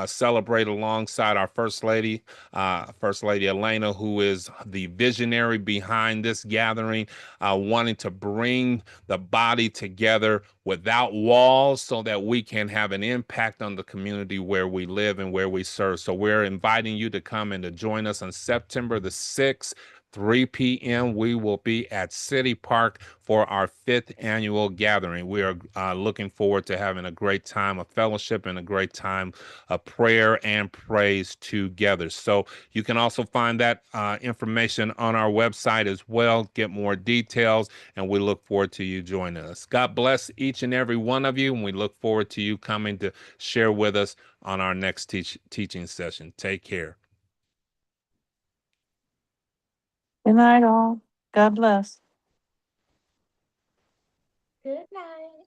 celebrate alongside our First Lady Elena, who is the visionary behind this gathering, wanting to bring the body together without walls so that we can have an impact on the community where we live and where we serve. So we're inviting you to come and to join us on September the 6th. 3 p.m. We will be at City Park for our 5th annual gathering. We are looking forward to having a great time of fellowship and a great time of prayer and praise together. So you can also find that information on our website as well, get more details, and we look forward to you joining us. God bless each and every one of you, and we look forward to you coming to share with us on our next teaching session. Take care. Good night, all. God bless. Good night.